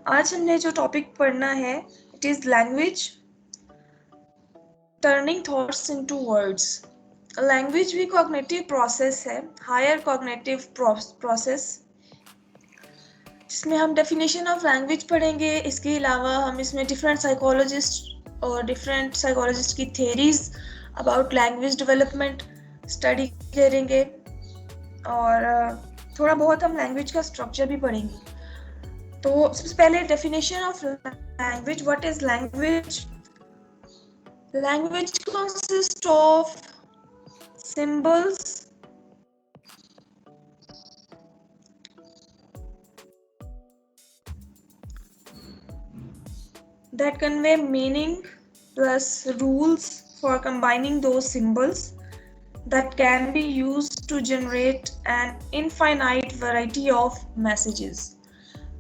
आज हमने जो टॉपिक पढ़ना है it is language turning thoughts into words. Language भी कॉग्निटिव प्रोसेस है, हायर कॉग्निटिव प्रोसेस, जिसमें हम डेफिनेशन ऑफ लैंग्वेज पढ़ेंगे। इसके अलावा हम इसमें डिफरेंट साइकोलॉजिस्ट की theories about language development study करेंगे और थोड़ा बहुत हम लैंग्वेज का स्ट्रक्चर भी पढ़ेंगे। तो सबसे पहले definition of language. What is language? Language consist of symbols that convey meaning plus rules for combining those symbols that can be used to generate an infinite variety of messages।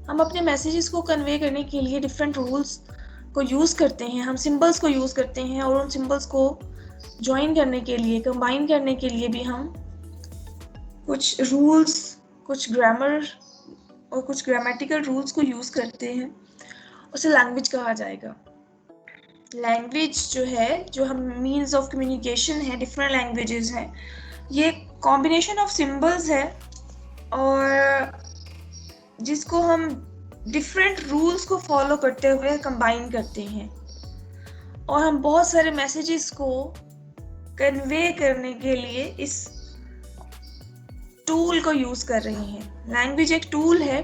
हम अपने messages को convey करने के लिए different rules को use करते हैं, हम सिंबल्स को यूज़ करते हैं और उन सिंबल्स को ज्वाइन करने के लिए, कंबाइन करने के लिए भी हम कुछ रूल्स, कुछ ग्रामर और कुछ ग्रामेटिकल रूल्स को यूज़ करते हैं। उसे लैंग्वेज कहा जाएगा। लैंग्वेज जो है, जो हम मीन्स ऑफ कम्युनिकेशन है, डिफरेंट लैंग्वेजेस हैं, ये कॉम्बिनेशन ऑफ सिंबल्स है और जिसको हम डिफरेंट रूल्स को फॉलो करते हुए कंबाइन करते हैं और हम बहुत सारे मैसेजेस को कन्वे करने के लिए इस टूल को यूज कर रहे हैं। लैंग्वेज एक टूल है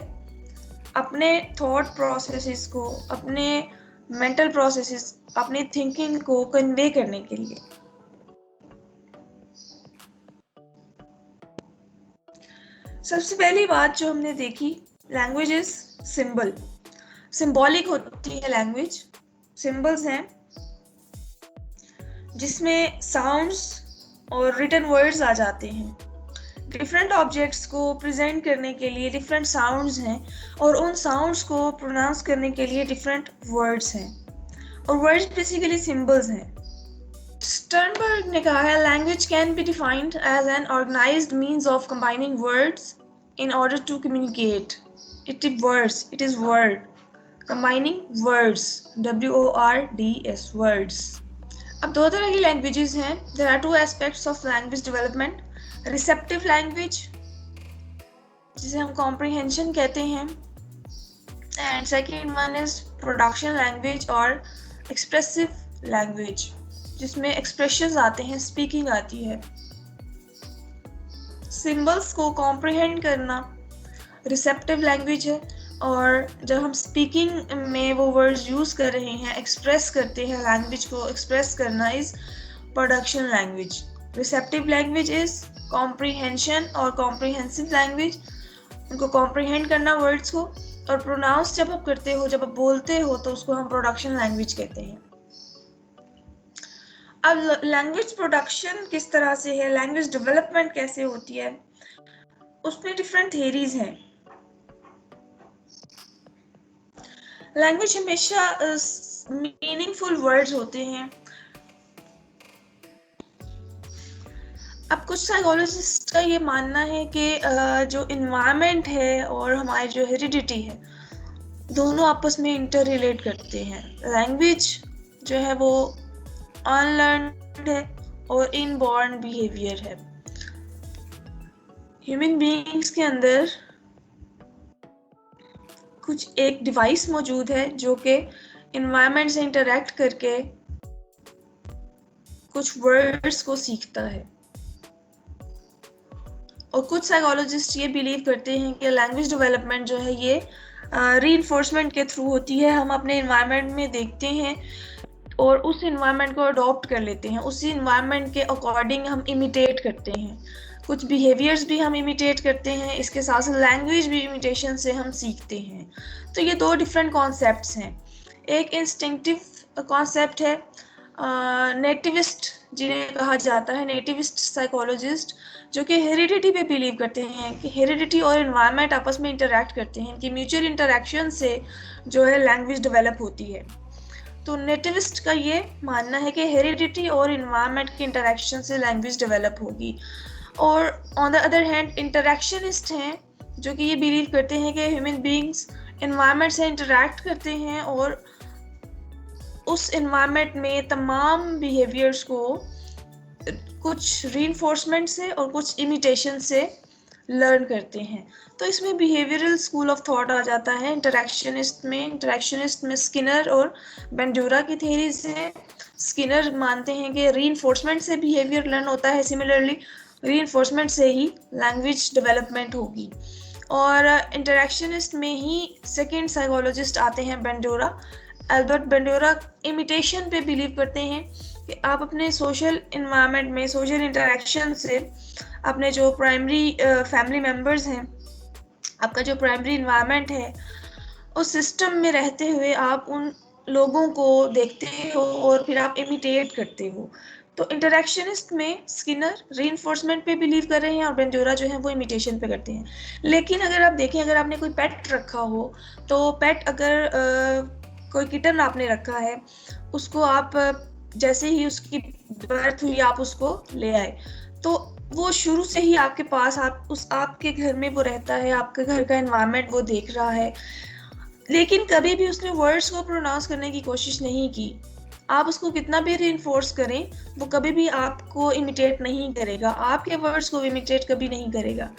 अपने थॉट प्रोसेसेस को, अपने मेंटल प्रोसेसेस, अपनी थिंकिंग को कन्वे करने के लिए। सबसे पहली बात जो हमने देखी, लैंग्वेज इज सिंबल, सिंबॉलिक होती है लैंग्वेज। सिंबल्स हैं जिसमें साउंड्स और रिटन वर्ड्स आ जाते हैं। डिफरेंट ऑब्जेक्ट्स को प्रेजेंट करने के लिए डिफरेंट साउंड्स हैं और उन साउंड्स को प्रोनाउंस करने के लिए डिफरेंट वर्ड्स हैं और वर्ड्स बेसिकली सिंबल्स हैं। स्टर्नबर्ग ने कहा है language can be defined as an organised means of combining words in order to communicate. It is word, combining words, words, words. अब दो तरह की लैंग्वेजेस हैं। There are two aspects of language development. Receptive language, जिसे हम comprehension कहते हैं, and second one is production language और expressive language, जिसमें expressions आते हैं, speaking आती है। सिंबल्स को कॉम्प्रिहेंड करना रिसेप्टिव लैंग्वेज है और जब हम स्पीकिंग में वो वर्ड्स यूज़ कर रहे हैं, एक्सप्रेस करते हैं, लैंग्वेज को एक्सप्रेस करना is production language. Receptive language is comprehension और कॉम्प्रिहेंसिव लैंग्वेज, उनको कॉम्प्रिहेंड करना वर्ड्स को, और प्रोनाउंस जब आप करते हो, जब आप बोलते हो, तो उसको हम प्रोडक्शन लैंग्वेज कहते हैं। अब लैंग्वेज प्रोडक्शन किस तरह से है, लैंग्वेज डेवलपमेंट कैसे होती है, उसमें डिफरेंट थियरीज हैं। लैंग्वेज हमेशा मीनिंगफुल वर्ड्स होते हैं। अब कुछ साइकोलॉजिस्ट का ये मानना है कि जो इन्वायरमेंट है और हमारी जो हेरिडिटी है, दोनों आपस में इंटर रिलेट करते हैं। लैंग्वेज जो है वो अनलर्नड है और इनबॉर्न बिहेवियर है। ह्यूमन बीइंग्स के अंदर कुछ एक डिवाइस मौजूद है जो कि इन्वायरमेंट से इंटरैक्ट करके कुछ वर्ड्स को सीखता है। और कुछ साइकोलॉजिस्ट ये बिलीव करते हैं कि लैंग्वेज डेवलपमेंट जो है ये रीइंफोर्समेंट के थ्रू होती है। हम अपने इन्वायरमेंट में देखते हैं और उस इन्वायरमेंट को अडॉप्ट कर लेते हैं, उसी इन्वायरमेंट के अकॉर्डिंग हम इमिटेट करते हैं। कुछ बिहेवियर्स भी हम इमिटेट करते हैं, इसके साथ साथ लैंग्वेज भी इमिटेशन से हम सीखते हैं। तो ये दो डिफरेंट कॉन्सेप्ट्स हैं। एक इंस्टिंक्टिव कॉन्सेप्ट है, नेटिविस्ट जिन्हें कहा जाता है, नेटिविस्ट साइकोलॉजिस्ट, जो कि हेरिडिटी पे बिलीव करते हैं कि हेरिडिटी और इन्वायरमेंट आपस में इंटरैक्ट करते हैं, कि म्यूचुअल इंटरैक्शन से जो है लैंग्वेज डेवलप होती है। तो नेटिविस्ट का ये मानना है कि हेरिडिटी और इन्वायरमेंट के इंटरैक्शन से लैंग्वेज डेवलप होगी। और ऑन द अदर हैंड इंटरैक्शनिस्ट हैं जो कि ये बिलीव करते हैं कि ह्यूमन बीइंग्स एनवायरनमेंट से इंटरेक्ट करते हैं और उस एनवायरनमेंट में तमाम बिहेवियर्स को कुछ रीइंफोर्समेंट से और कुछ इमिटेशन से लर्न करते हैं। तो इसमें बिहेवियरल स्कूल ऑफ थॉट आ जाता है। इंटरेक्शनिस्ट में स्किनर और बेंडूरा की थ्योरीज हैं। स्किनर मानते हैं कि रीइंफोर्समेंट से बिहेवियर लर्न होता है, सिमिलरली रीइंफोर्समेंट से ही लैंग्वेज डेवलपमेंट होगी। और इंटरेक्शनिस्ट में ही सेकेंड साइकोलॉजिस्ट आते हैं बेंडूरा। एल्बर्ट बेंडूरा इमिटेशन पे बिलीव करते हैं कि आप अपने सोशल इन्वायरमेंट में सोशल इंटरेक्शन से अपने जो प्राइमरी फैमिली मेम्बर्स हैं, आपका जो प्राइमरी इन्वायरमेंट है, उस सिस्टम में रहते हुए आप उन लोगों को देखते हो और फिर आप इमिटेट करते हो। तो इंटरेक्शनिस्ट में स्किनर रीइंफोर्समेंट पे बिलीव कर रहे हैं और बेंडूरा जो है वो इमिटेशन पे करते हैं। लेकिन अगर आप देखें, अगर आपने कोई पेट रखा हो, तो पेट अगर कोई किटन आपने रखा है, उसको आप जैसे ही उसकी बर्थ हुई आप उसको ले आए, तो वो शुरू से ही आपके पास आपके घर में वो रहता है, आपके घर का एनवायरनमेंट वो देख रहा है, लेकिन कभी भी उसने वर्ड्स को प्रोनाउंस करने की कोशिश नहीं की। आप उसको कितना भी रीइंफोर्स करें, वो कभी भी आपको इमिटेट नहीं करेगा, आपके वर्ड्स को इमिटेट कभी नहीं करेगा।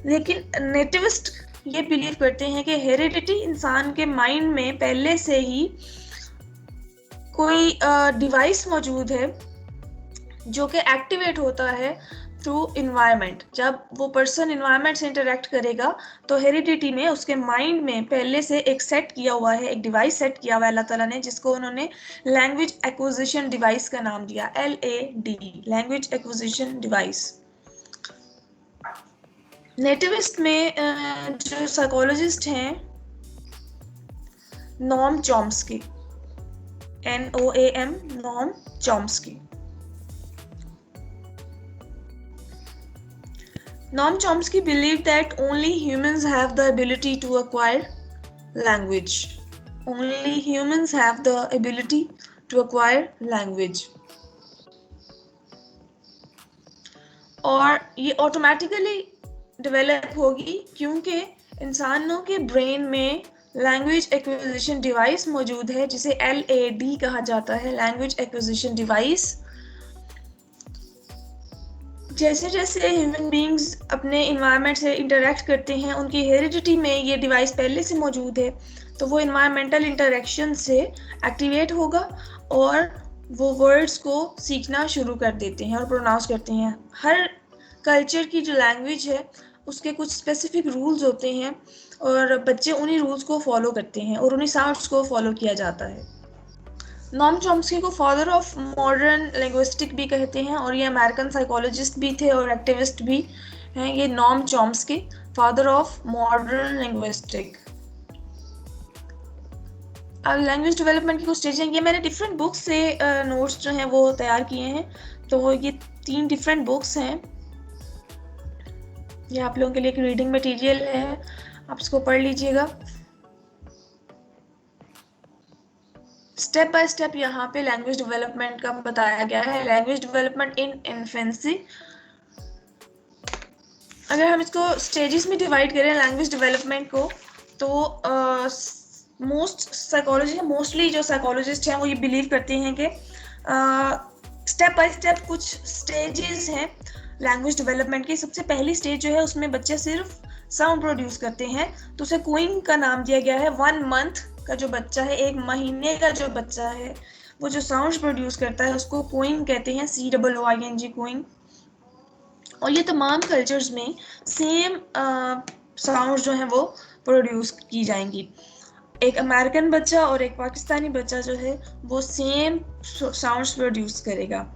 लेकिन नेटिविस्ट ये बिलीव करते हैं कि हेरिडिटी इंसान के माइंड में पहले से ही कोई डिवाइस मौजूद है जो कि एक्टिवेट होता है थ्रू इन्वायरमेंट। जब वो पर्सन इन्वायरमेंट से इंटरेक्ट करेगा तो हेरिडिटी में उसके माइंड में पहले से एक सेट किया हुआ है, एक डिवाइस सेट किया हुआ है अल्लाह ताला ने, जिसको उन्होंने लैंग्वेज एक्विजिशन डिवाइस का नाम दिया, LAD, language acquisition device. Nativist में जो साइकोलॉजिस्ट हैं, Noam Chomsky, NOAM, Noam Chomsky. Noam Chomsky believed that only humans have the ability to acquire language. Only humans have the ability to acquire language. और ये automatically develop होगी क्योंकि इंसानों के brain में लैंग्वेज एक्विजिशन डिवाइस मौजूद है, जिसे LAD कहा जाता है, लैंग्वेज एक्विजिशन डिवाइस। जैसे जैसे ह्यूमन बीइंग्स अपने इन्वायरमेंट से इंटरेक्ट करते हैं, उनकी हेरिडिटी में ये डिवाइस पहले से मौजूद है, तो वो इन्वायरमेंटल इंटरेक्शन से एक्टिवेट होगा और वो वर्ड्स को सीखना शुरू कर देते हैं और प्रोनाउंस करते हैं। हर कल्चर की जो लैंग्वेज है उसके कुछ स्पेसिफिक रूल्स होते हैं और बच्चे उन्हीं रूल्स को फॉलो करते हैं और उन्हीं साउंड्स को फॉलो किया जाता है। नॉम चॉम्स्की को फादर ऑफ मॉडर्न लिंग्विस्टिक भी कहते हैं और ये अमेरिकन साइकोलॉजिस्ट भी थे और एक्टिविस्ट भी हैं। ये Noam Chomsky, father of modern linguistic. अब लैंग्वेज डेवलपमेंट की कुछ स्टेज हैं, ये मैंने डिफरेंट बुक्स से नोट्स जो हैं वो तैयार किए हैं। तो ये 3 डिफरेंट बुक्स हैं, ये आप लोगों के लिए एक रीडिंग मटेरियल है, आप इसको पढ़ लीजिएगा। स्टेप बाय स्टेप यहाँ पे लैंग्वेज डेवलपमेंट का बताया गया है। लैंग्वेज डेवलपमेंट इन इन्फेंसी, अगर हम इसको स्टेजेस में डिवाइड करें लैंग्वेज डेवलपमेंट को, तो मोस्टली जो साइकोलॉजिस्ट हैं वो ये बिलीव करते हैं कि स्टेप बाय स्टेप कुछ स्टेजेस हैं लैंग्वेज डेवलपमेंट की। सबसे पहली स्टेज जो है उसमें बच्चे सिर्फ साउंड प्रोड्यूस करते हैं, तो उसे कूइंग का नाम दिया गया है। 1 मंथ का जो बच्चा है, 1 महीने का जो बच्चा है, वो जो साउंड्स प्रोड्यूस करता है उसको कूइंग कहते हैं, COOING, कूइंग। और ये तमाम कल्चर्स में सेम साउंड्स जो हैं वो प्रोड्यूस की जाएंगी। एक अमेरिकन बच्चा और एक पाकिस्तानी बच्चा जो है वो सेम साउंड्स प्रोड्यूस करेगा।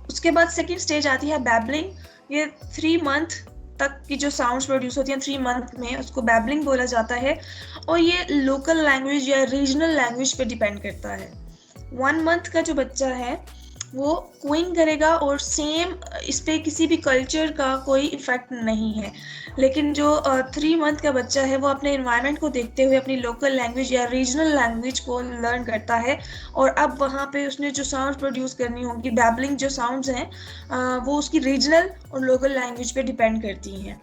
उसके बाद सेकेंड स्टेज आती है बैबलिंग। ये 3 मंथ तक की जो साउंड्स प्रोड्यूस होती हैं 3 मंथ में, उसको बैबलिंग बोला जाता है और ये लोकल लैंग्वेज या रीजनल लैंग्वेज पे डिपेंड करता है। 1 मंथ का जो बच्चा है वो कूइंग करेगा और सेम इस पे किसी भी कल्चर का कोई इफेक्ट नहीं है। लेकिन जो 3 मंथ का बच्चा है वो अपने इन्वायरमेंट को देखते हुए अपनी लोकल लैंग्वेज या रीजनल लैंग्वेज को लर्न करता है और अब वहाँ पे उसने जो साउंड प्रोड्यूस करनी होगी, बैबलिंग जो साउंड्स हैं वो उसकी रीजनल और लोकल लैंग्वेज पे डिपेंड करती हैं।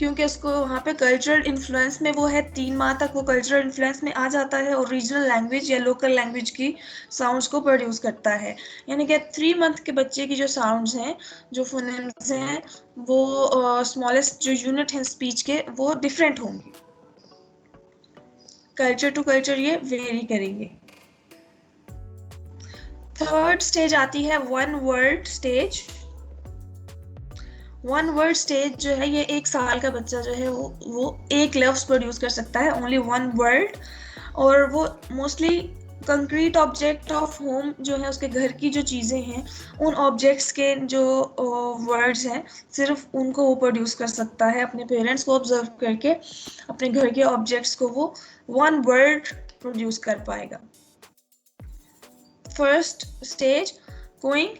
क्योंकि उसको वहाँ पे कल्चरल इन्फ्लुएंस में वो है, 3 माह तक वो कल्चरल इन्फ्लुएंस में आ जाता है और रीजनल लैंग्वेज या लोकल लैंग्वेज की साउंड्स को प्रोड्यूस करता है। यानी कि 3 मंथ के बच्चे की जो साउंड्स हैं, जो फोनेम्स हैं, वो स्मॉलेस्ट जो यूनिट हैं स्पीच के, वो डिफरेंट होंगे, कल्चर टू कल्चर ये वेरी करेंगे। थर्ड स्टेज आती है one word stage. One word stage जो है, ये 1 साल का बच्चा जो है वो एक लफ्ज प्रोड्यूस कर सकता है, ओनली वन वर्ड। और वो mostly concrete object of home जो है, उसके घर की जो चीज़ें हैं, उन ऑब्जेक्ट्स के जो वर्ड्स हैं, सिर्फ उनको वो प्रोड्यूस कर सकता है। अपने पेरेंट्स को ऑब्जर्व करके अपने घर के ऑब्जेक्ट्स को वो वन वर्ड प्रोड्यूस कर पाएगा। फर्स्ट स्टेज गोइंग,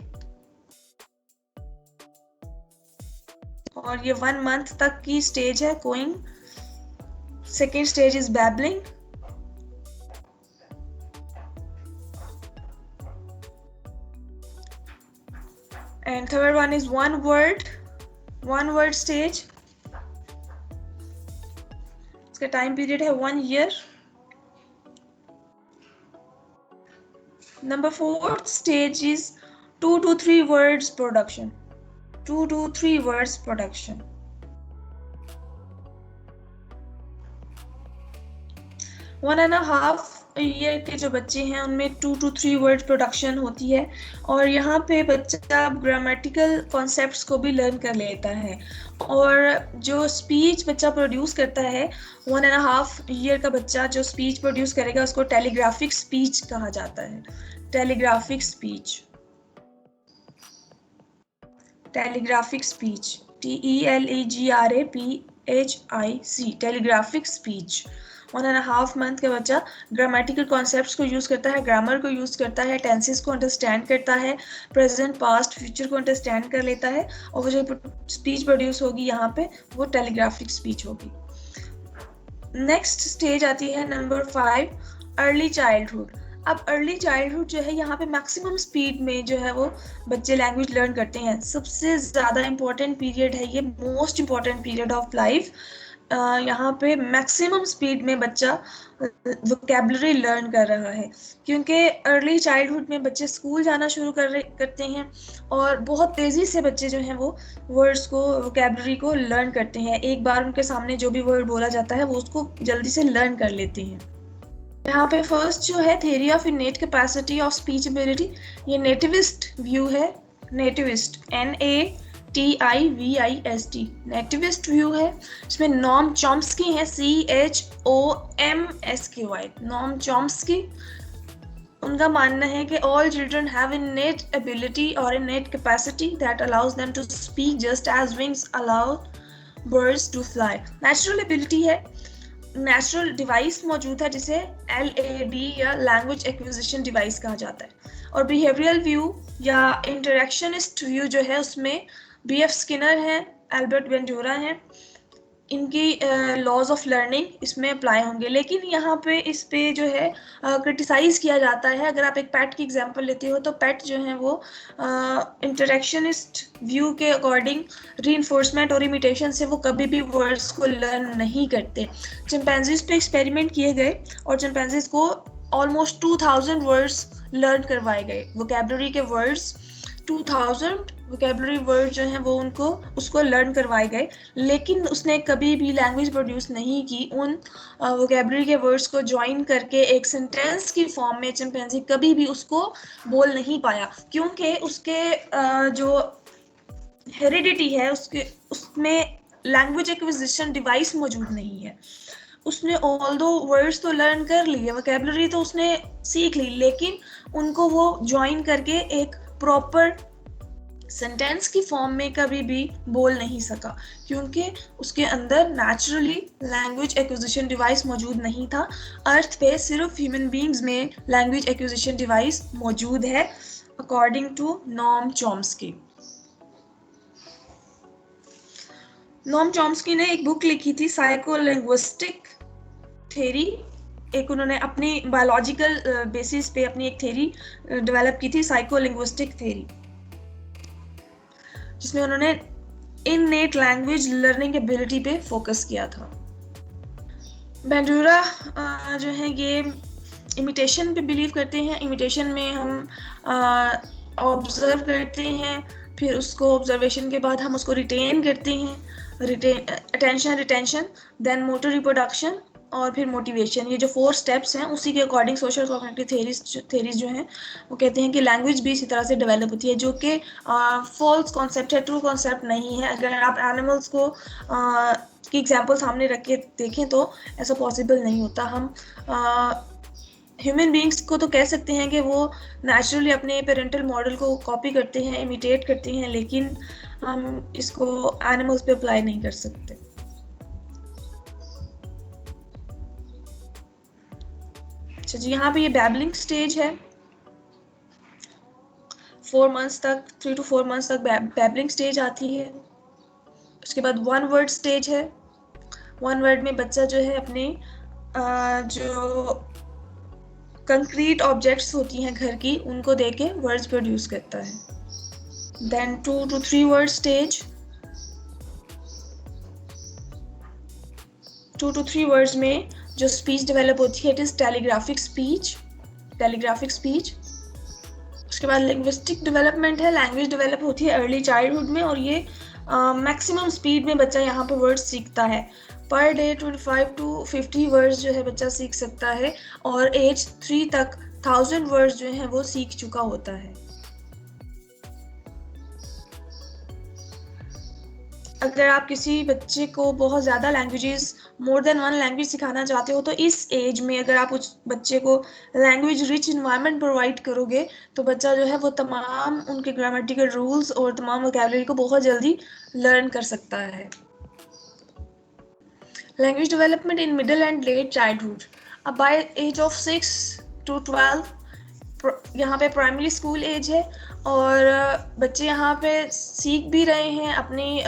और ये 1 मंथ तक की स्टेज है going. Second stage is babbling, and third one is one word stage. इसका टाइम पीरियड है 1 year. Number 4th stage is 2 to 3 words production. 2 to 3 words production. 1.5 year के जो बच्चे हैं उनमें 2 to 3 वर्ड प्रोडक्शन होती है, और यहाँ पे बच्चा ग्रामेटिकल कॉन्सेप्ट्स को भी लर्न कर लेता है। और जो स्पीच बच्चा प्रोड्यूस करता है, 1.5 ईयर का बच्चा जो स्पीच प्रोड्यूस करेगा उसको टेलीग्राफिक स्पीच कहा जाता है। Telegraphic speech, telegraphic speech, TELEGRAPHIC, telegraphic speech. 1.5 month का बच्चा ग्रामेटिकल कॉन्सेप्ट्स को यूज़ करता है, ग्रामर को यूज़ करता है, टेंसेस को अंडरस्टैंड करता है, प्रेजेंट पास्ट फ्यूचर को अंडरस्टैंड कर लेता है, और वो जो स्पीच प्रोड्यूस होगी यहाँ पे वो टेलीग्राफिक स्पीच होगी। नेक्स्ट स्टेज आती है नंबर 5, अर्ली चाइल्डहुड। अब अर्ली चाइल्डहुड जो है, यहाँ पे मैक्सिमम स्पीड में जो है वो बच्चे लैंग्वेज लर्न करते हैं। सबसे ज़्यादा इम्पोर्टेंट पीरियड है ये, most important period of life. यहाँ पे मैक्सिमम स्पीड में बच्चा वोकैबुलरी लर्न कर रहा है, क्योंकि अर्ली चाइल्डहुड में बच्चे स्कूल जाना शुरू करते हैं, और बहुत तेज़ी से बच्चे जो हैं वो वर्ड्स को, वोकैबुलरी को लर्न करते हैं। एक बार उनके सामने जो भी वर्ड बोला जाता है वो उसको जल्दी से लर्न कर लेते हैं। यहाँ पे फर्स्ट जो है theory of innate capacity of speech ability, ये नेटिविस्ट व्यू है। नेटिविस्ट, NATIVIST, नेटिविस्ट व्यू है। इसमें नॉम चॉम्स्की है, CHOMSKY, नॉम चॉम्स्की। उनका मानना है कि all children have innate ability और innate capacity that allows them to speak just as wings allow birds to fly. Natural ability है, नेचुरल डिवाइस मौजूद है जिसे LAD या लैंग्वेज एक्विजिशन डिवाइस कहा जाता है। और बिहेवियरल व्यू या इंटरेक्शनिस्ट व्यू जो है, उसमें BF स्किनर हैं, एल्बर्ट वेंटूरा हैं। इनकी लॉज ऑफ लर्निंग इसमें अप्लाई होंगे। लेकिन यहाँ पे इस पे जो है क्रिटिसाइज़ किया जाता है। अगर आप एक पेट की एग्जांपल लेते हो तो पेट जो है वो इंटरेक्शनिस्ट व्यू के अकॉर्डिंग रीइंफोर्समेंट और इमिटेशन से वो कभी भी वर्ड्स को लर्न नहीं करते। चिंपैंजीज पे एक्सपेरिमेंट किए गए और चिंपैंजीज को ऑलमोस्ट 2000 वर्ड्स लर्न करवाए गए, वोकैबुलरी के वर्ड्स 2000 वोकैबुलरी वर्ड जो हैं वो उसको लर्न करवाए गए, लेकिन उसने कभी भी लैंग्वेज प्रोड्यूस नहीं की। उन वोकैबुलरी के वर्ड्स को ज्वाइन करके एक सेंटेंस की फॉर्म में चिंपैंजी कभी भी उसको बोल नहीं पाया, क्योंकि उसके जो हेरिडिटी है उसमें लैंग्वेज एक्विजिशन डिवाइस मौजूद नहीं है। उसने ऑल्दो वर्ड्स तो लर्न कर लिए, वोकैबुलरी तो उसने सीख ली, लेकिन उनको वो ज्वाइन करके एक प्रॉपर सेंटेंस की फॉर्म में कभी भी बोल नहीं सका, क्योंकि उसके अंदर नेचुरली लैंग्वेज एक्विजिशन डिवाइस मौजूद नहीं था। अर्थ पे सिर्फ ह्यूमन बीइंग्स में लैंग्वेज एक्विजिशन डिवाइस मौजूद है, according to Noam Chomsky. Noam Chomsky ने एक बुक लिखी थी, साइकोलिंग्विस्टिक थ्योरी। एक उन्होंने अपनी बायोलॉजिकल बेसिस पे अपनी एक थ्योरी डेवलप की थी, साइकोलिंग्विस्टिक थ्योरी, जिसमें उन्होंने इननेट लैंग्वेज लर्निंग एबिलिटी पे फोकस किया था। बंडूरा जो है ये इमिटेशन पे बिलीव करते हैं। इमिटेशन में हम ऑब्जर्व करते हैं, फिर उसको ऑब्जर्वेशन के बाद हम उसको रिटेन करते हैं, attention, retention, then motor reproduction और फिर मोटिवेशन। ये जो 4 स्टेप्स हैं उसी के अकॉर्डिंग सोशल कॉग्निटिव थेरीज जो हैं वो कहते हैं कि लैंग्वेज भी इसी तरह से डेवलप होती है, जो कि फॉल्स कॉन्सेप्ट है, ट्रू कॉन्सेप्ट नहीं है। अगर आप एनिमल्स को की एग्जाम्पल सामने रख के देखें तो ऐसा पॉसिबल नहीं होता। हम ह्यूमन बींग्स को तो कह सकते हैं कि वो नेचुरली अपने पेरेंटल मॉडल को कॉपी करते हैं, इमिटेट करते हैं, लेकिन हम इसको एनिमल्स पे अप्लाई नहीं कर सकते। अच्छा जी, यहाँ पे ये बैबलिंग स्टेज है। 4 मंथ्स तक, 3 to 4 मंथ्स तक बैबलिंग स्टेज आती है। उसके बाद 1 वर्ड स्टेज है। 1 वर्ड में बच्चा जो है अपने जो कंक्रीट ऑब्जेक्ट्स होती हैं घर की, उनको देके वर्ड्स प्रोड्यूस करता है। Then 2 to 3 word stage. 2 to 3 words में जो स्पीच डेवलप होती है, it is telegraphic speech. Telegraphic speech. उसके बाद लिंग्विस्टिक डेवलपमेंट है। लैंग्वेज डेवलप होती है अर्ली चाइल्डहुड में, और ये मैक्सिमम स्पीड में बच्चा यहाँ पे वर्ड्स सीखता है। पर डे 25 to 50 वर्ड्स जो है बच्चा सीख सकता है, और एज 3 तक 1000 वर्ड्स जो हैं वो सीख चुका होता है। अगर आप किसी बच्चे को बहुत ज़्यादा लैंग्वेजेस, मोर देन 1 लैंग्वेज सिखाना चाहते हो, तो इस एज में अगर आप उस बच्चे को लैंग्वेज रिच इन्वायरमेंट प्रोवाइड करोगे तो बच्चा जो है वो तमाम उनके ग्रामेटिकल रूल्स और तमाम वोकैबुलरी को बहुत जल्दी लर्न कर सकता है। Language development in middle and let childhood. अब बाय एज ऑफ 6 to 12 यहाँ पे प्राइमरी स्कूल एज है, और बच्चे यहाँ पे सीख भी रहे हैं अपनी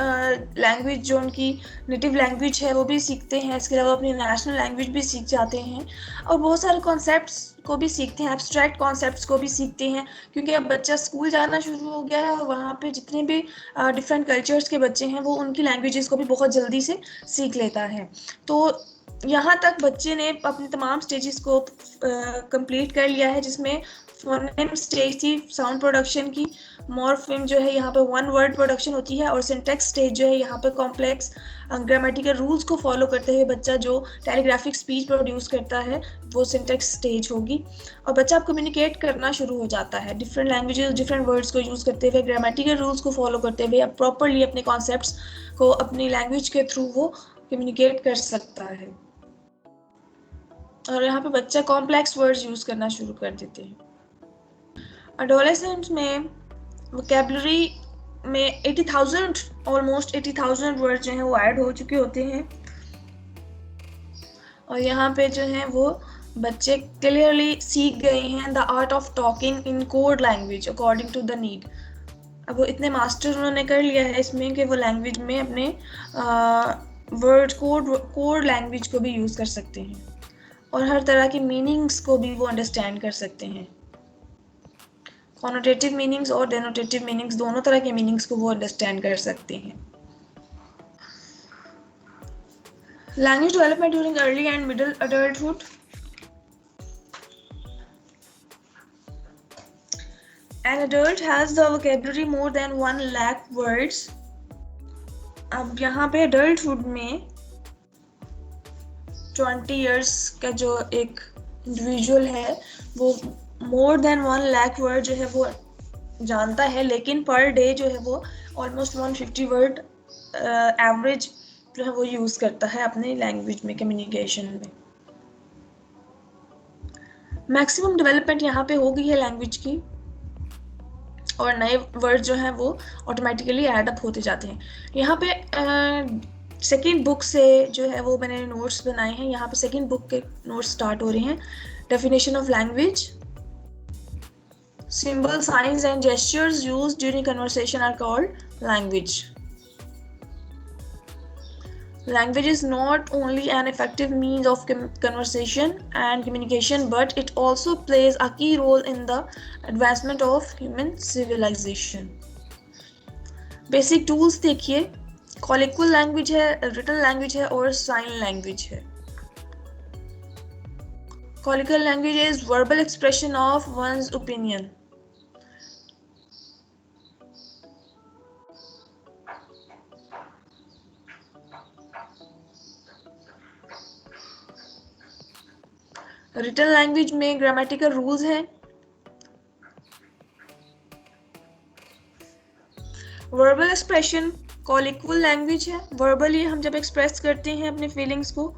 लैंग्वेज, जो उनकी नेटिव लैंग्वेज है वो भी सीखते हैं। इसके अलावा अपनी नेशनल लैंग्वेज भी सीख जाते हैं, और बहुत सारे कॉन्सेप्ट्स को भी सीखते हैं, एब्स्ट्रैक्ट कॉन्सेप्ट्स को भी सीखते हैं, क्योंकि अब बच्चा स्कूल जाना शुरू हो गया है और वहाँ पे जितने भी डिफरेंट कल्चर्स के बच्चे हैं वो उनकी लैंग्वेजेस को भी बहुत जल्दी से सीख लेता है। तो यहाँ तक बच्चे ने अपने तमाम स्टेजेस को कंप्लीट कर लिया है, जिसमें फोनेम स्टेज थी साउंड प्रोडक्शन की, मॉर्फेम जो है यहाँ पे 1 वर्ड प्रोडक्शन होती है, और सिंटैक्स स्टेज जो है यहाँ पे कॉम्प्लेक्स ग्रामेटिकल रूल्स को फॉलो करते हुए बच्चा जो टेलीग्राफिक स्पीच प्रोड्यूस करता है वो सिंटैक्स स्टेज होगी। और बच्चा अब कम्युनिकेट करना शुरू हो जाता है डिफरेंट लैंग्वेजेस, डिफरेंट वर्ड्स को यूज़ करते हुए, ग्रामेटिकल रूल्स को फॉलो करते हुए, अब प्रॉपरली अपने कॉन्सेप्ट्स को अपनी लैंग्वेज के थ्रू वो कम्युनिकेट कर सकता है। और यहाँ पे बच्चा कॉम्प्लेक्स वर्ड्स यूज़ करना शुरू कर देते हैं। एडोलेसेंट में वोकैबुलरी में 80,000, ऑलमोस्ट 80,000 वर्ड जो हैं वो ऐड हो चुके होते हैं, और यहाँ पे जो है वो बच्चे क्लियरली सीख गए हैं the art of talking in code language according to the need. अब वो इतने मास्टर उन्होंने कर लिया है इसमें कि वो लैंग्वेज में अपने वर्ड कोड लैंग्वेज को भी यूज़ कर सकते हैं, और हर तरह की मीनिंग्स को भी वो अंडरस्टैंड कर सकते हैं। कॉनोटेटिव मीनिंग्स और डेनोटेटिव मीनिंग्स, दोनों तरह के मीनिंग्स को वो अंडरस्टैंड कर सकते हैं। Language development during early and middle adulthood. An adult has the vocabulary more than 1 lakh words. अब यहाँ पे adulthood में 20 years का जो एक इंडिविजुअल है वो more than 1 lakh वर्ड जो है वो जानता है, लेकिन पर डे जो है वो ऑलमोस्ट 150 वर्ड एवरेज जो है वो यूज़ करता है अपनी लैंग्वेज में, कम्युनिकेशन में। मैक्सिमम डेवलपमेंट यहाँ पे हो गई है लैंग्वेज की, और नए वर्ड जो हैं वो ऑटोमेटिकली ऐड अप होते जाते हैं। यहाँ पे सेकेंड बुक से जो है वो मैंने नोट्स बनाए हैं। यहाँ पे सेकेंड बुक के नोट्स स्टार्ट हो रहे हैं। Definition of language. Symbol, signs and gestures used during conversation are called language. Language is not only an effective means of conversation and communication, but it also plays a key role in the advancement of human civilization. Basic tools देखिए, colloquial language है, written language है और sign language है। Colloquial language is verbal expression of one's opinion. Written language में grammatical rules हैं। Verbal expression colloquial language है। Verbally हम जब एक्सप्रेस करते हैं अपने फीलिंग्स को,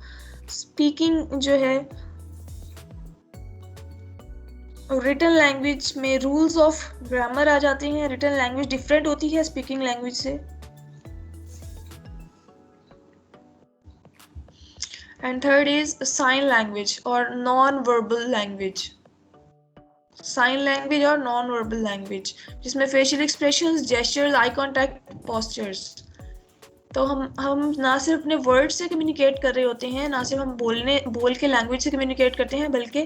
स्पीकिंग जो है रिटन लैंग्वेज में रूल्स ऑफ ग्रामर आ जाते हैं। रिटन लैंग्वेज डिफरेंट होती है स्पीकिंग लैंग्वेज से। And third is sign language और non verbal language. Sign language और नॉन वर्बल लैंग्वेज जिसमें facial expressions, gestures, eye contact, postures. तो हम ना सिर्फ अपने वर्ड से कम्युनिकेट कर रहे होते हैं, ना सिर्फ हम बोल के लैंग्वेज से कम्युनिकेट करते हैं, बल्कि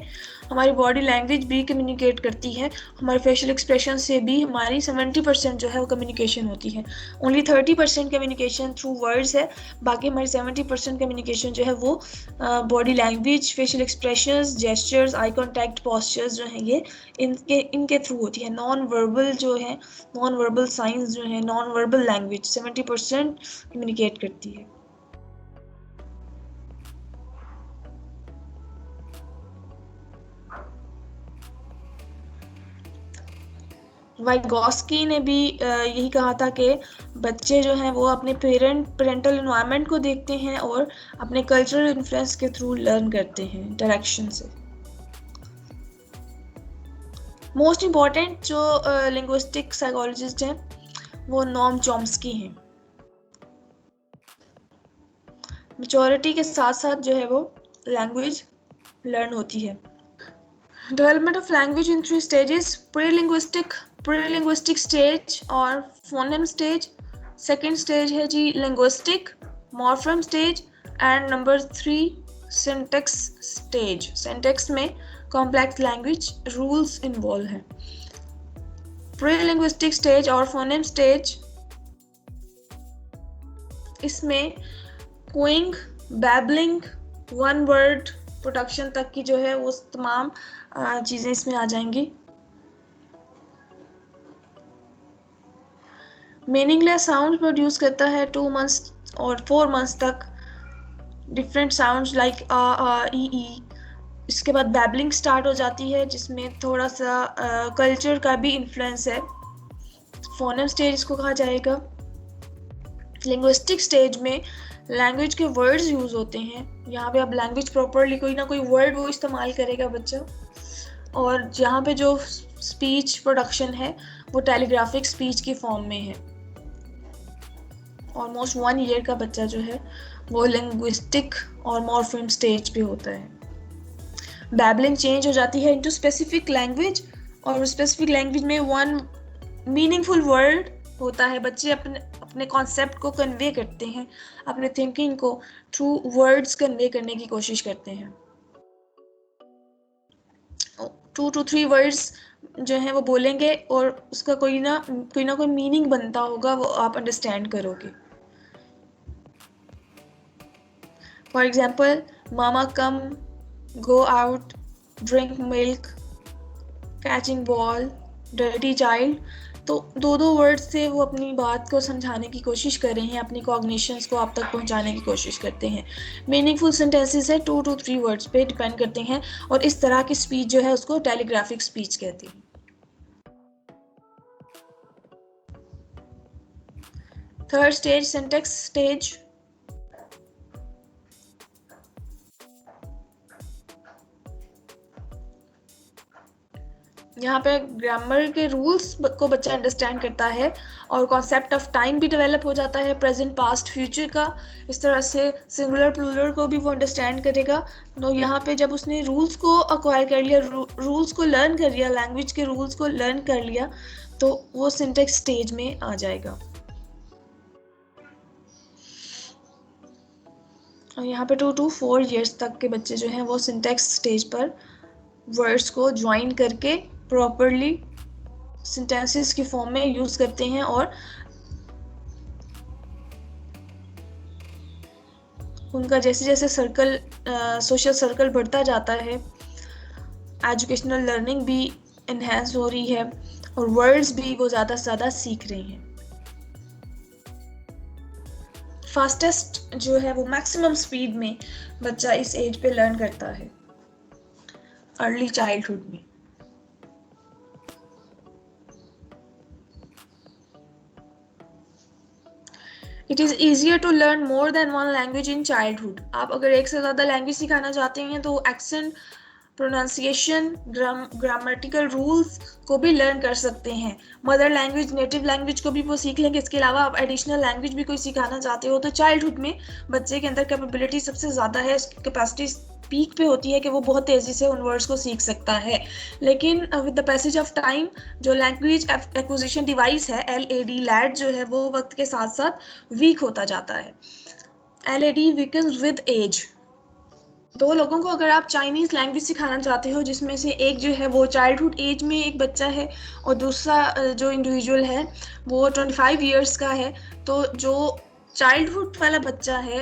हमारी बॉडी लैंग्वेज भी कम्युनिकेट करती है। हमारे फेशियल एक्सप्रेशन से भी हमारी 70% जो है वो कम्युनिकेशन होती है। ओनली 30% कम्युनिकेशन थ्रू वर्ड्स है। बाकी हमारी 70% कम्युनिकेशन जो है वो body language, facial expressions, gestures, eye contact, postures जो हैं ये इनके थ्रू होती है। नॉन वर्बल जो है, नॉन वर्बल साइंस जो है, नॉन वर्बल लैंग्वेज 70% कम्युनिकेट करती है। वाइगोस्की ने भी यही कहा था कि बच्चे जो हैं वो अपने पेरेंटल एनवायरनमेंट को देखते हैं और अपने कल्चरल इन्फ्लुएंस के थ्रू लर्न करते हैं डायरेक्शन से। मोस्ट इम्पॉर्टेंट जो लिंग्विस्टिक साइकोलॉजिस्ट हैं वो नॉम चॉम्स्की हैं। मैच्योरिटी के साथ साथ जो है वो लैंग्वेज लर्न होती है। Development of language in 3 stages: prelinguistic stage और फोनेम स्टेज। सेकेंड स्टेज है जी linguistic morpheme stage. And number 3 syntax stage. Syntax में कॉम्प्लेक्स लैंग्वेज रूल्स इन्वॉल्व हैं। प्री-लिंग्विस्टिक स्टेज और फोनेम स्टेज, इसमें cooing, babbling, one word production तक की जो है वो तमाम चीज़ें इसमें आ जाएंगी। मीनिंगलेस साउंड प्रोड्यूस करता है 2 मंथ्स और 4 मंथ्स तक। डिफरेंट साउंड्स लाइक आ ई। इसके बाद बैबलिंग स्टार्ट हो जाती है जिसमें थोड़ा सा कल्चर का भी इन्फ्लुएंस है। फोनेम स्टेज इसको कहा जाएगा। लिंग्विस्टिक स्टेज में लैंग्वेज के वर्ड्स यूज होते हैं। यहाँ पे अब लैंग्वेज प्रॉपरली कोई ना कोई वर्ड वो इस्तेमाल करेगा बच्चा। और जहाँ पे जो स्पीच प्रोडक्शन है वो टेलीग्राफिक स्पीच की फॉर्म में है। ऑलमोस्ट 1 ईयर का बच्चा जो है वो लिंग्विस्टिक और मॉर्फेम स्टेज पे होता है। बैबलिंग चेंज हो जाती है इनटू स्पेसिफिक लैंग्वेज और स्पेसिफिक लैंग्वेज में 1 मीनिंगफुल वर्ड होता है। बच्चे अपने कॉन्सेप्ट को कन्वे करते हैं, अपने थिंकिंग को थ्रू वर्ड्स कन्वे करने की कोशिश करते हैं। 2 to 3 वर्ड्स जो हैं वो बोलेंगे और उसका कोई ना कोई मीनिंग बनता होगा, वो आप अंडरस्टैंड करोगे। For example, mama come, go out, drink milk, catching ball, dirty child. तो 2 वर्ड से वो अपनी बात को समझाने की कोशिश कर रहे हैं, अपनी कॉग्निशंस को आप तक पहुंचाने की कोशिश करते हैं। मीनिंगफुल सेंटेंसेस है 2 to 3 वर्ड्स पे डिपेंड करते हैं और इस तरह की स्पीच जो है उसको टेलीग्राफिक स्पीच कहते हैं। Third stage syntax stage. यहाँ पे ग्रामर के रूल्स को बच्चा अंडरस्टैंड करता है और कॉन्सेप्ट ऑफ टाइम भी डेवलप हो जाता है, प्रेजेंट, पास्ट, फ्यूचर का। इस तरह से सिंगुलर प्लूरल को भी वो अंडरस्टैंड करेगा। तो यहाँ पे जब उसने रूल्स को अक्वायर कर लिया, रूल्स को लर्न कर लिया, लैंग्वेज के रूल्स को लर्न कर लिया, तो वो सिंटेक्स स्टेज में आ जाएगा। और यहाँ पे 2 to 4 years तक के बच्चे जो हैं वो सिंटेक्स स्टेज पर वर्ड्स को ज्वाइन करके प्रॉपरली सेंटेंसेस की फॉर्म में यूज करते हैं और उनका जैसे जैसे सर्कल, सोशल सर्कल बढ़ता जाता है, एजुकेशनल लर्निंग भी इन्हेंस हो रही है और वर्ड्स भी वो ज़्यादा से ज़्यादा सीख रहे हैं। फास्टेस्ट जो है वो मैक्सिमम स्पीड में बच्चा इस एज पे लर्न करता है, अर्ली चाइल्डहुड में। It is easier to learn more than one language in childhood. आप अगर एक से ज़्यादा लैंग्वेज सिखाना चाहते हैं तो एक्सेंट, प्रोनाउंसिएशन, ग्रामेटिकल रूल्स को भी लर्न कर सकते हैं। मदर लैंग्वेज, नेटिव लैंग्वेज को भी वो सीख लेंगे। इसके अलावा आप एडिशनल लैंग्वेज भी कोई सिखाना चाहते हो तो चाइल्डहुड में बच्चे के अंदर कैपेबिलिटी सबसे ज़्यादा है, उसकी कैपेसिटी पीक पे होती है कि वो बहुत तेज़ी से उन वर्ड्स को सीख सकता है। लेकिन with the passage of time जो लैंग्वेज एक्विजिशन डिवाइस है LAD, लैड जो है वो वक्त के साथ साथ वीक होता जाता है। LAD weakens with age. दो लोगों को अगर आप चाइनीज़ लैंग्वेज सिखाना चाहते हो जिसमें से एक जो है वो चाइल्डहुड एज में एक बच्चा है और दूसरा जो इंडिविजुअल है वो 25 ईयर्स का है, तो जो चाइल्डहुड वाला बच्चा है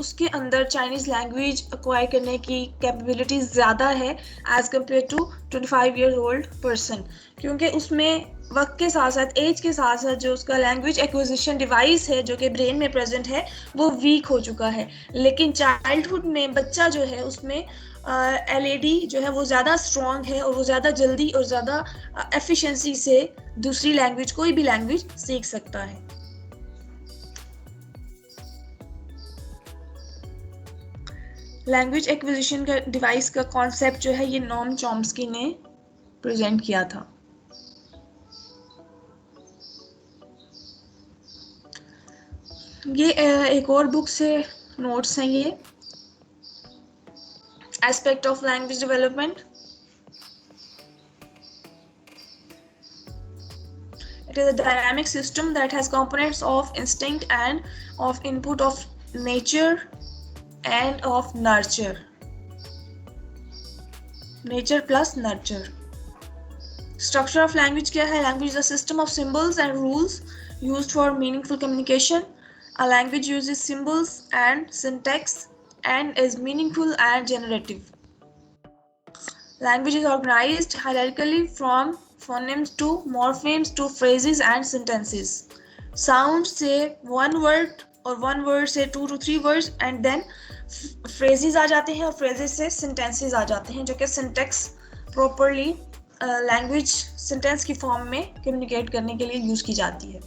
उसके अंदर चाइनीज़ लैंग्वेज एक्वायर करने की कैपेबिलिटी ज़्यादा है as compare to 25 year old person, क्योंकि उसमें वक्त के साथ साथ, एज के साथ साथ जो उसका लैंग्वेज एक्विजिशन डिवाइस है जो कि ब्रेन में प्रेजेंट है वो वीक हो चुका है। लेकिन चाइल्डहुड में बच्चा जो है उसमें LAD जो है वो ज़्यादा स्ट्रॉन्ग है और वो ज़्यादा जल्दी और ज़्यादा एफिशिएंसी से दूसरी लैंग्वेज, कोई भी लैंग्वेज सीख सकता है। लैंग्वेज एक्विजिशन का डिवाइस का कॉन्सेप्ट जो है ये नोम चॉम्स्की ने प्रेजेंट किया था। ये एक और बुक से नोट्स हैं, ये aspect of language development. It is a dynamic system that has components of instinct and of input of nature and of nurture. Nature plus nurture. Structure of language क्या है? Language is a system of symbols and rules used for meaningful communication. A language uses symbols and syntax and is meaningful and generative. Language is organized hierarchically from phonemes to morphemes to phrases and sentences. Sound से one word और one word से 2 to 3 words and then phrases आ जाते हैं और phrases से sentences आ जाते हैं जो कि syntax properly language sentence की form में communicate करने के लिए use की जाती है।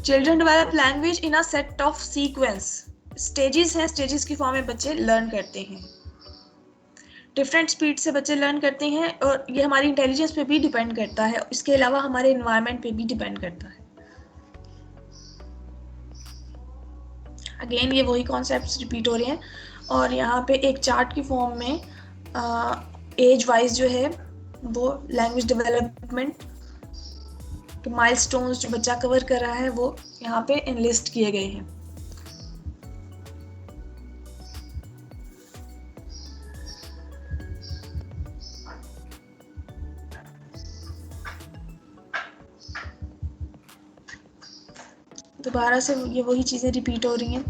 Children develop language in a set of sequence. Stages हैं, stages की form में बच्चे learn करते हैं। डिफरेंट स्पीड से बच्चे लर्न करते हैं और ये हमारी इंटेलिजेंस पे भी डिपेंड करता है, इसके अलावा हमारे एनवायरनमेंट पे भी डिपेंड करता है। अगेन ये वही कॉन्सेप्ट्स रिपीट हो रहे हैं और यहाँ पे एक चार्ट की फॉर्म में एज वाइज जो है वो लैंग्वेज डेवलपमेंट के माइलस्टोन्स जो बच्चा कवर कर रहा है वो यहाँ पे इनलिस्ट किए गए हैं। दोबारा से ये वही चीज़ें रिपीट हो रही हैं।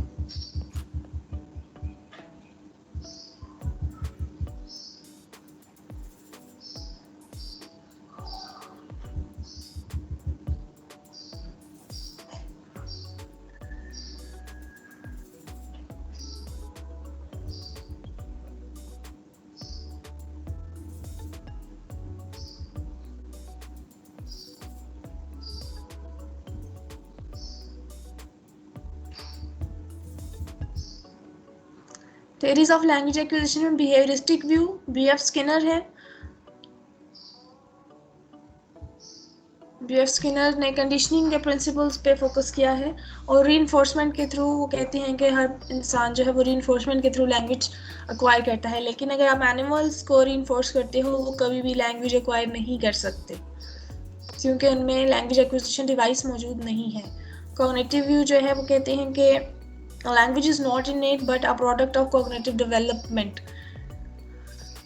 थ्योरीज ऑफ लैंग्वेज एक्विजिशन में बिहेवियरिस्टिक व्यू BF स्किनर है। BF स्किनर ने कंडीशनिंग के प्रिंसिपल्स पे फोकस किया है और रीइंफोर्समेंट के थ्रू वो कहते हैं कि हर इंसान जो है वो रीइंफोर्समेंट के थ्रू लैंग्वेज एक्वायर करता है, लेकिन अगर आप एनिमल्स को रीइंफोर्स करते हो वो कभी भी लैंग्वेज एक्वायर नहीं कर सकते क्योंकि उनमें लैंग्वेज एक्विजिशन डिवाइस मौजूद नहीं है। कॉग्निटिव व्यू जो है वो कहते हैं कि language is not innate but a product of cognitive development.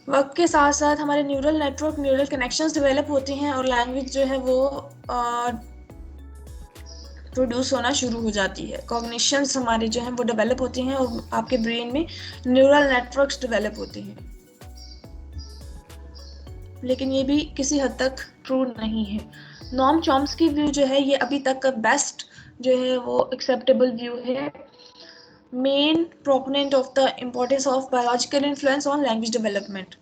वक्त के साथ साथ हमारे neural network, neural connections develop होते हैं और लैंग्वेज जो है वो प्रोड्यूस होना शुरू हो जाती है, कॉग्निशंस हमारे जो हैं वो डेवलप होते हैं और आपके ब्रेन में न्यूरल नेटवर्क्स डेवलप होते हैं। लेकिन ये भी किसी हद तक ट्रू नहीं है। नॉम चॉम्स्की व्यू जो है ये अभी तक का बेस्ट जो है वो एक्सेप्टेबल व्यू है, main proponent of the importance of biological influence on language development.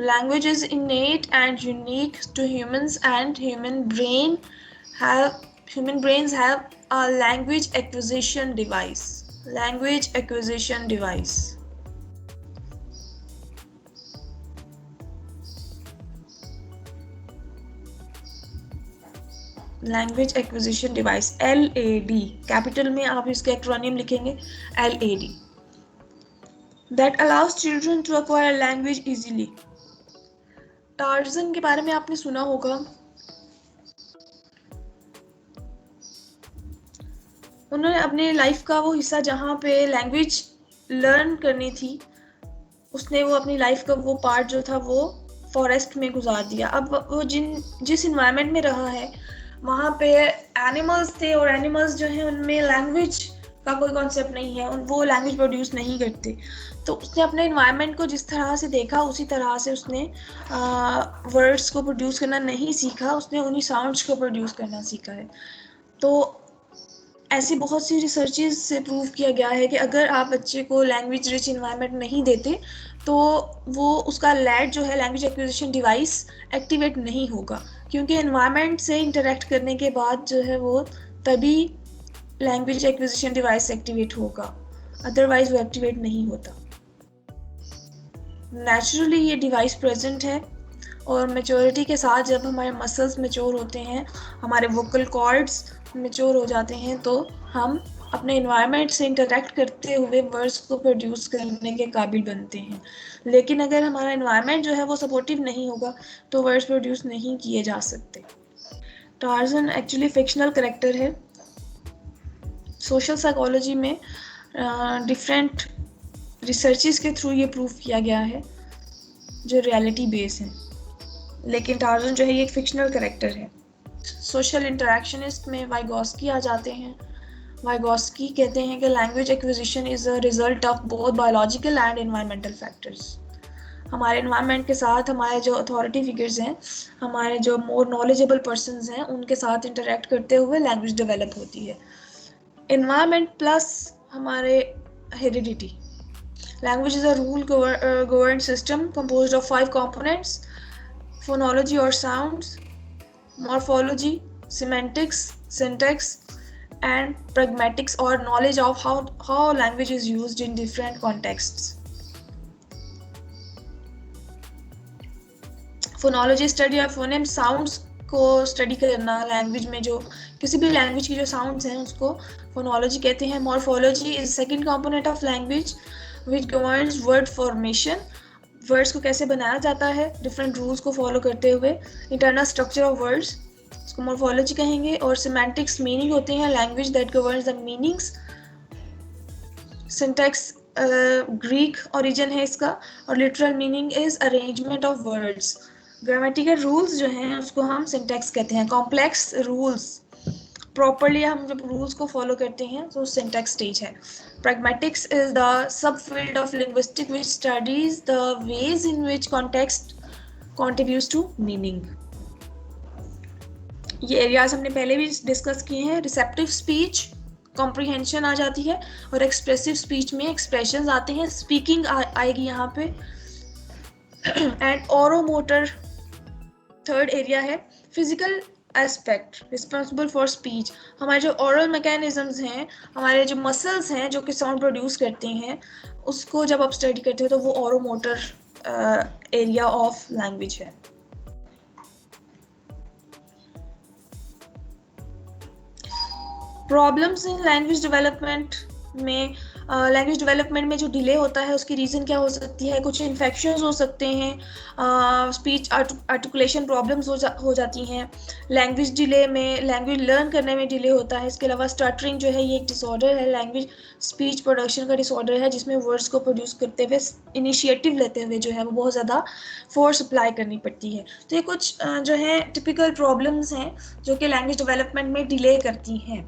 Language is innate and unique to humans, and human brains have a language acquisition device. Language acquisition device. Language acquisition device, LAD, capital में आप इसका acronym लिखेंगे LAD, that allows children to acquire language easily. Tarzan के बारे में आपने सुना होगा, उन्होंने अपने लाइफ का वो हिस्सा जहाँ पे लैंग्वेज लर्न करनी थी, उसने वो अपनी लाइफ का वो पार्ट जो था वो फॉरेस्ट में गुजार दिया। अब वो जिस इन्वायरमेंट में रहा है वहाँ पे एनिमल्स थे, और एनिमल्स जो हैं उनमें लैंग्वेज का कोई कॉन्सेप्ट नहीं है, वो लैंग्वेज प्रोड्यूस नहीं करते। तो उसने अपने इन्वायरमेंट को जिस तरह से देखा उसी तरह से उसने वर्ड्स को प्रोड्यूस करना नहीं सीखा, उसने उन्हीं साउंड्स को प्रोड्यूस करना सीखा है। तो ऐसी बहुत सी रिसर्चेस से प्रूव किया गया है कि अगर आप बच्चे को लैंग्वेज रिच इन्वायरमेंट नहीं देते तो वो उसका लैड जो है लैंग्वेज एक्विजिशन डिवाइस एक्टिवेट नहीं होगा, क्योंकि एनवायरनमेंट से इंटरेक्ट करने के बाद जो है वो तभी लैंग्वेज एक्विजिशन डिवाइस एक्टिवेट होगा, अदरवाइज वो एक्टिवेट नहीं होता। नेचुरली ये डिवाइस प्रेजेंट है, और मेच्योरिटी के साथ जब हमारे मसल्स मेच्योर होते हैं, हमारे वोकल कॉर्ड्स मेच्योर हो जाते हैं, तो हम अपने इन्वायरमेंट से इंटरेक्ट करते हुए वर्ड्स को प्रोड्यूस करने के काबिल बनते हैं। लेकिन अगर हमारा इन्वायरमेंट जो है वो सपोर्टिव नहीं होगा तो वर्ड्स प्रोड्यूस नहीं किए जा सकते। टार्जन एक्चुअली फिक्शनल कैरेक्टर है। सोशल साइकोलॉजी में डिफरेंट रिसर्चेस के थ्रू ये प्रूव किया गया है जो रियलिटी बेस है, लेकिन टार्जन जो है ये एक फिक्शनल कैरेक्टर है। सोशल इंटरेक्शनिस्ट में वाइगोस्की आ जाते हैं। वाइगोस्की कहते हैं कि language acquisition is a result of both biological and environmental factors. हमारे एनवायरनमेंट के साथ हमारे जो अथॉरिटी फिगर्स हैं, हमारे जो मोर नॉलेजेबल पर्सनस हैं, उनके साथ इंटरेक्ट करते हुए लैंग्वेज डेवलप होती है। एनवायरनमेंट प्लस हमारे heredity. Language is a rule govern system composed of 5 components: phonology or sounds, morphology, semantics, syntax, and pragmatics or knowledge of how language is used in different contexts. Phonology study of phoneme sounds को study करना, language में जो किसी भी language की जो sounds हैं उसको फोनोलॉजी कहते हैं। Morphology is second component of language which governs word formation. Words को कैसे बनाया जाता है डिफरेंट रूल्स को फॉलो करते हुए, इंटरनल स्ट्रक्चर ऑफ वर्ड्स, इसको मॉर्फोलॉजी कहेंगे। और सिमेंटिक्स मीनिंग होते हैं, language that governs the meanings. Syntax Greek origin है इसका, और literal meaning is arrangement of words. Grammatical rules जो हैं उसको हम सिंटैक्स कहते हैं। कॉम्प्लेक्स रूल्स, प्रॉपरली हम जब रूल्स को फॉलो करते हैं तो सिंटैक्स स्टेज है। Pragmatics is the sub field of linguistic which studies the ways in which context contributes to meaning. ये एरियाज हमने पहले भी डिस्कस किए हैं। रिसेप्टिव स्पीच, कॉम्प्रिहेंशन आ जाती है, और एक्सप्रेसिव स्पीच में एक्सप्रेशंस आते हैं, स्पीकिंग आएगी यहाँ पे। एंड ओरोमोटर थर्ड एरिया है। Physical aspect responsible for speech, हमारे जो ओरल मैकेनिज्म्स हैं, हमारे जो मसल्स हैं जो कि साउंड प्रोड्यूस करते हैं, उसको जब आप स्टडी करते हो तो वो ओरोमोटर एरिया ऑफ लैंग्वेज है। प्रॉब्लम्स इन लैंग्वेज डेवलपमेंट में लैंग्वेज डेवलपमेंट में जो डिले होता है उसकी रीज़न क्या हो सकती है? कुछ इन्फेक्शंस हो सकते हैं, स्पीच आर्टिकुलेशन प्रॉब्लम्स हो जाती हैं, लैंग्वेज डिले में लैंग्वेज लर्न करने में डिले होता है। इसके अलावा स्टटरिंग जो है ये एक डिसऑर्डर है, लैंग्वेज स्पीच प्रोडक्शन का डिसऑर्डर है, जिसमें वर्ड्स को प्रोड्यूस करते हुए इनिशिएटिव लेते हुए जो है वो बहुत ज़्यादा फोर्स अप्लाई करनी पड़ती है। तो ये कुछ जो है टिपिकल प्रॉब्लम्स हैं जो कि लैंग्वेज डेवलपमेंट में डिले करती हैं।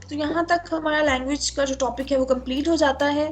तो यहाँ तक हमारा लैंग्वेज का जो टॉपिक है वो कंप्लीट हो जाता है।